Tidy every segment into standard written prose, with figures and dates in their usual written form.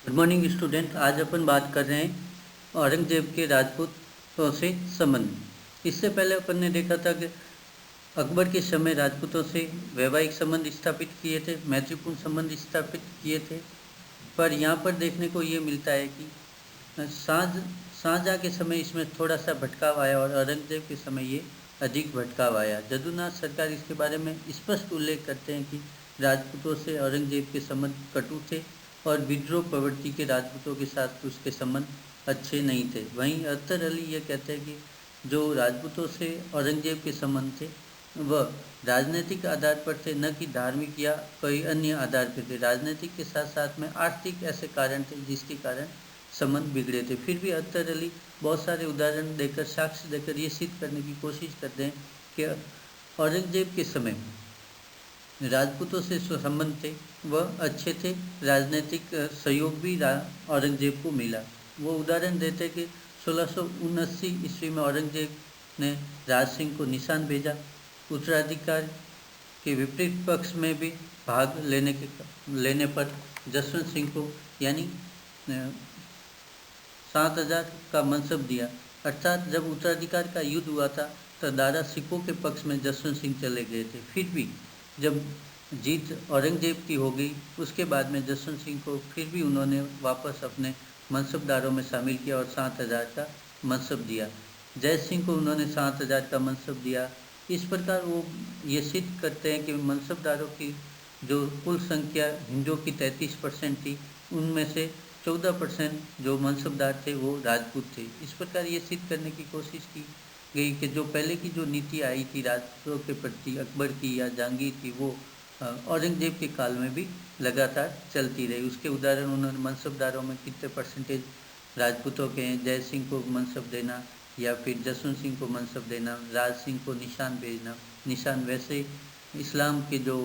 Good morning student. आज अपन बात कर रहे हैं औरंगजेब के राजपूतों से संबंध। इससे पहले अपन ने देखा था कि अकबर के समय राजपूतों से वैवाहिक संबंध स्थापित किए थे, मैत्रीपूर्ण संबंध स्थापित किए थे। पर यहाँ पर देखने को ये मिलता है कि शाहजहाँ के समय इसमें थोड़ा सा भटकाव आया और औरंगजेब के समय ये अधिक भटकाव आया। जदुनाथ सरकार इसके बारे में स्पष्ट उल्लेख करते हैं कि राजपूतों से औरंगजेब के संबंध कटु थे और विद्रोह प्रवृत्ति के राजपूतों के साथ उसके संबंध अच्छे नहीं थे। वहीं अख्तर अली ये कहते हैं कि जो राजपूतों से औरंगजेब के संबंध थे वह राजनीतिक आधार पर थे, न कि धार्मिक या कोई अन्य आधार पर थे। राजनीतिक के साथ साथ में आर्थिक ऐसे कारण थे जिसके कारण संबंध बिगड़े थे। फिर भी अख्तर अली बहुत सारे उदाहरण देकर, साक्ष्य देकर ये सिद्ध करने की कोशिश करते हैं कि औरंगजेब के समय राजपूतों से संबंध थे वह अच्छे थे, राजनीतिक सहयोग भी औरंगजेब को मिला। वो उदाहरण देते कि 1679 ईस्वी में औरंगजेब ने राज सिंह को निशान भेजा। उत्तराधिकार के विपरीत पक्ष में भी भाग लेने पर जसवंत सिंह को यानी 7,000 का मनसब दिया। अर्थात जब उत्तराधिकार का युद्ध हुआ था तो दादा सिखों के पक्ष में जसवंत सिंह चले गए थे। फिर भी जब जीत औरंगजेब की हो गई उसके बाद में जसवंत सिंह को फिर भी उन्होंने वापस अपने मनसबदारों में शामिल किया और 7,000 का मनसब दिया। जय सिंह को उन्होंने 7,000 का मनसब दिया। इस प्रकार वो ये सिद्ध करते हैं कि मनसबदारों की जो कुल संख्या हिंदुओं की 33% थी, उनमें से 14% जो मनसबदार थे वो राजपूत थे। इस प्रकार ये सिद्ध करने की कोशिश की गई कि जो पहले की जो नीति आई थी राजपूतों के प्रति, अकबर की या जहांगीर की, वो औरंगजेब के काल में भी लगातार चलती रही। उसके उदाहरण उन्होंने मनसबदारों में कितने परसेंटेज राजपूतों के हैं, जय सिंह को मनसब देना या फिर जसवंत सिंह को मनसब देना, राज सिंह को निशान भेजना। निशान वैसे इस्लाम के जो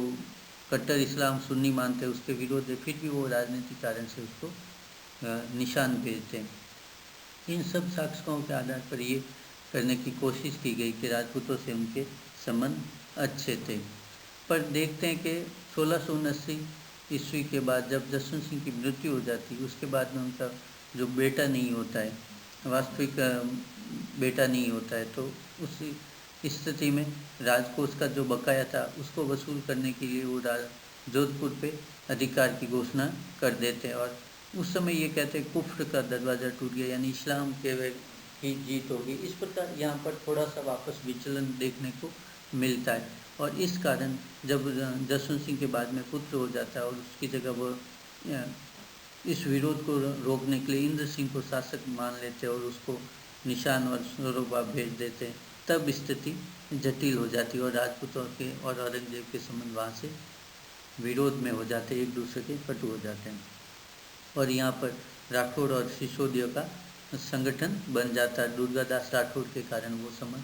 कट्टर इस्लाम सुन्नी मानते हैं उसके विरोध है, फिर भी वो राजनीतिक कारण से उसको निशान भेजते हैं। इन सब साक्ष्यों के आधार पर ये करने की कोशिश की गई कि राजपूतों से उनके संबंध अच्छे थे। पर देखते हैं कि 1679 ईस्वी के बाद जब जसवंत सिंह की मृत्यु हो जाती है उसके बाद में उनका जो बेटा नहीं होता है, वास्तविक बेटा नहीं होता है, तो उस स्थिति में राजकोष का जो बकाया था उसको वसूल करने के लिए वो जोधपुर पे अधिकार की घोषणा कर देते हैं। और उस समय ये कहते हैं कुफ्र का दरवाज़ा टूट गया, यानी इस्लाम के की जीत होगी। इस प्रकार यहाँ पर थोड़ा सा वापस विचलन देखने को मिलता है। और इस कारण जब जसवंत सिंह के बाद में पुत्र हो जाता है और उसकी जगह वो इस विरोध को रोकने के लिए इंद्र सिंह को शासक मान लेते हैं और उसको निशान और स्वरूपा भेज देते हैं, तब स्थिति जटिल हो जाती है और राजपूतों के और औरंगजेब के संबंध वहाँ से विरोध में हो जाते हैं, एक दूसरे के कटु हो जाते हैं। और यहाँ पर राठौड़ और सिसोदिया का संगठन बन जाता है। दुर्गादास राठौड़ के कारण वो संबंध,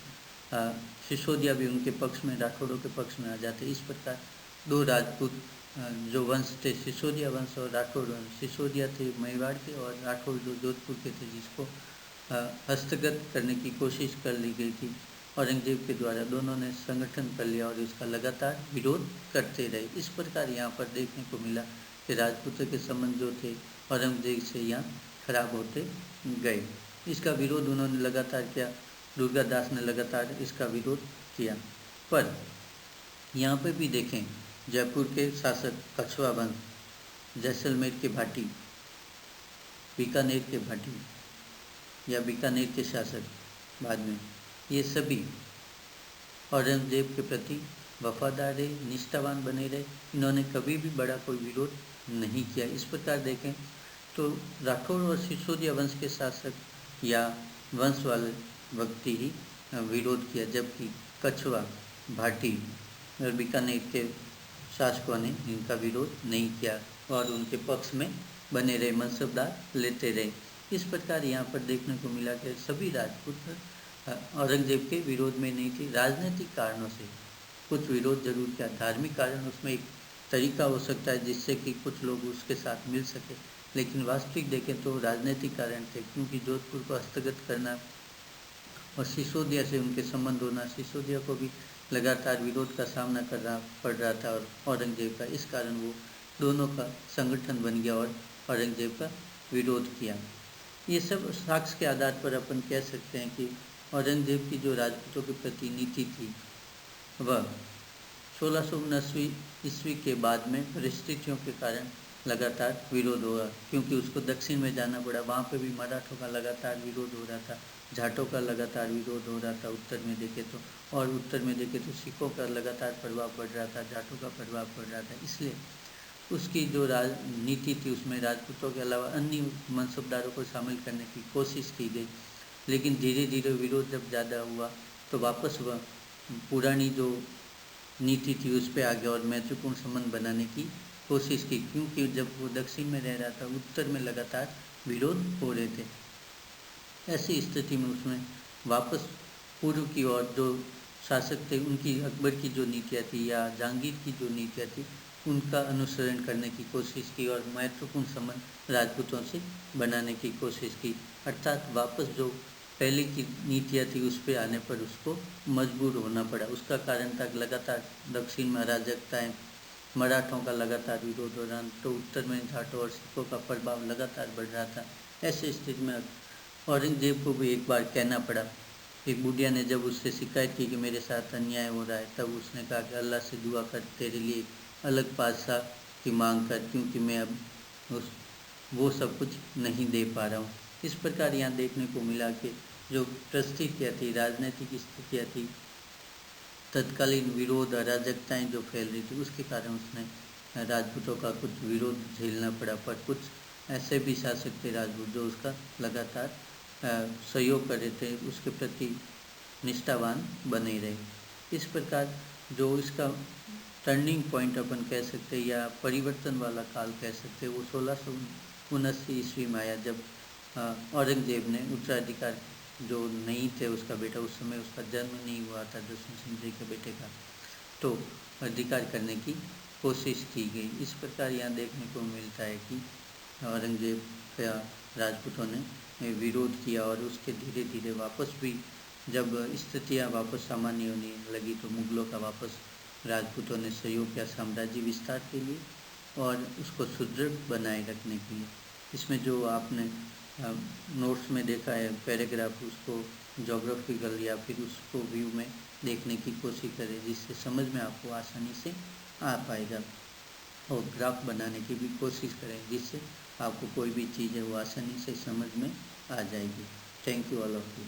सिसोदिया भी उनके पक्ष में, राठौड़ों के पक्ष में आ जाते। इस प्रकार दो राजपूत जो वंश थे, सिसोदिया वंश और राठौड़ वंश। सिसोदिया थे मेवाड़ के और राठौड़ जो जोधपुर के थे, जिसको हस्तगत करने की कोशिश कर ली गई थी औरंगजेब के द्वारा। दोनों ने संगठन कर लिया और इसका लगातार विरोध करते रहे। इस प्रकार यहाँ पर देखने को मिला कि राजपूतों के संबंध जो थे औरंगजेब से यहाँ खराब होते गए। इसका विरोध उन्होंने लगातार किया, दुर्गादास ने लगातार इसका विरोध किया। पर यहाँ पे भी देखें, जयपुर के शासक कछुआ वंश, जैसलमेर के भाटी, बीकानेर के भाटी या बीकानेर के शासक बाद में, ये सभी औरंगजेब के प्रति वफादार रहे, निष्ठावान बने रहे। इन्होंने कभी भी बड़ा कोई विरोध नहीं किया। इस प्रकार देखें तो राठौड़ और सिसोदिया वंश के शासक या वंश वाले व्यक्ति ही विरोध किया, जबकि कछुआ, भाटी और बीकानेर के शासकों ने इनका विरोध नहीं किया और उनके पक्ष में बने रहे, मनसबदार लेते रहे। इस प्रकार यहाँ पर देखने को मिला कि सभी राजपूत औरंगजेब के विरोध में नहीं थे। राजनीतिक कारणों से कुछ विरोध जरूर किया, धार्मिक कारण उसमें एक तरीका हो सकता है जिससे कि कुछ लोग उसके साथ मिल सके, लेकिन वास्तविक देखें तो राजनीतिक कारण थे, क्योंकि जोधपुर को हस्तगत करना और सिसोदिया से उनके संबंध होना, सिसोदिया को भी लगातार विरोध का सामना करना पड़ रहा था और औरंगजेब का। इस कारण वो दोनों का संगठन बन गया और औरंगजेब का विरोध किया। ये सब साक्ष्य के आधार पर अपन कह सकते हैं कि औरंगजेब की जो राजपूतों के प्रति नीति थी वह 1679 ईस्वी के बाद में परिस्थितियों के कारण लगातार विरोध हुआ, क्योंकि उसको दक्षिण में जाना पड़ा। वहाँ पे भी मराठों का लगातार विरोध हो रहा था, जाटों का लगातार विरोध हो रहा था उत्तर में देखे तो, और उत्तर में देखे तो सिखों का लगातार प्रभाव पड़ रहा था, जाटों का प्रभाव पड़ रहा था। इसलिए उसकी जो राजनीति थी उसमें राजपूतों के अलावा अन्य मनसबदारों को शामिल करने की कोशिश की गई, लेकिन धीरे धीरे विरोध जब ज़्यादा हुआ तो वापस वह पुरानी जो नीति थी उस पर आ गया और महत्वपूर्ण संबंध बनाने की कोशिश की, क्योंकि जब वो दक्षिण में रह रहा था उत्तर में लगातार विरोध हो रहे थे। ऐसी स्थिति में उसमें वापस पूर्व की ओर जो शासक थे उनकी, अकबर की जो नीतियाँ थी या जहांगीर की जो नीतियाँ थी उनका अनुसरण करने की कोशिश की और महत्वपूर्ण संबंध राजपूतों से बनाने की कोशिश की। अर्थात वापस जो पहले की नीतियाँ थी उस पर आने पर उसको मजबूर होना पड़ा। उसका कारण था लगातार दक्षिण में अराजकताएँ, मराठों का लगातार विरोध हो रहा, तो उत्तर में जाटों और सिखों का प्रभाव लगातार बढ़ रहा था। ऐसे स्थिति में औरंगजेब को भी एक बार कहना पड़ा। एक बुढ़िया ने जब उससे शिकायत की कि मेरे साथ अन्याय हो रहा है, तब उसने कहा कि अल्लाह से दुआ कर तेरे लिए अलग बादशाह की मांग कर, क्योंकि मैं अब वो सब कुछ नहीं दे पा रहा हूँ। इस प्रकार यहाँ देखने को मिला कि जो परिस्थितियाँ थी, राजनीतिक स्थितियाँ थी, तत्कालीन विरोध अराजकताएँ जो फैल रही थी उसके कारण उसने राजपूतों का कुछ विरोध झेलना पड़ा। पर कुछ ऐसे भी शासक थे राजपूत जो उसका लगातार सहयोग कर रहे थे, उसके प्रति निष्ठावान बने रहे। इस प्रकार जो इसका टर्निंग पॉइंट अपन कह सकते हैं या परिवर्तन वाला काल कह सकते हैं, वो 1679 ईस्वी में आया, जब औरंगजेब ने उत्तराधिकार जो नहीं थे उसका बेटा, उस समय उसका जन्म नहीं हुआ था जसवंत सिंह जी के बेटे का, तो अधिकार करने की कोशिश की गई। इस प्रकार यहाँ देखने को मिलता है कि औरंगजेब का राजपूतों ने विरोध किया और उसके धीरे धीरे वापस भी जब स्थितियाँ वापस सामान्य होने लगी तो मुगलों का वापस राजपूतों ने सहयोग किया साम्राज्य विस्तार के लिए और उसको सुदृढ़ बनाए रखने के लिए। इसमें जो आपने नोट्स में देखा है पैराग्राफ, उसको जोग्राफिकल या फिर उसको व्यू में देखने की कोशिश करें, जिससे समझ में आपको आसानी से आ पाएगा, और ग्राफ बनाने की भी कोशिश करें जिससे आपको कोई भी चीज़ है वो आसानी से समझ में आ जाएगी। Thank you all of you.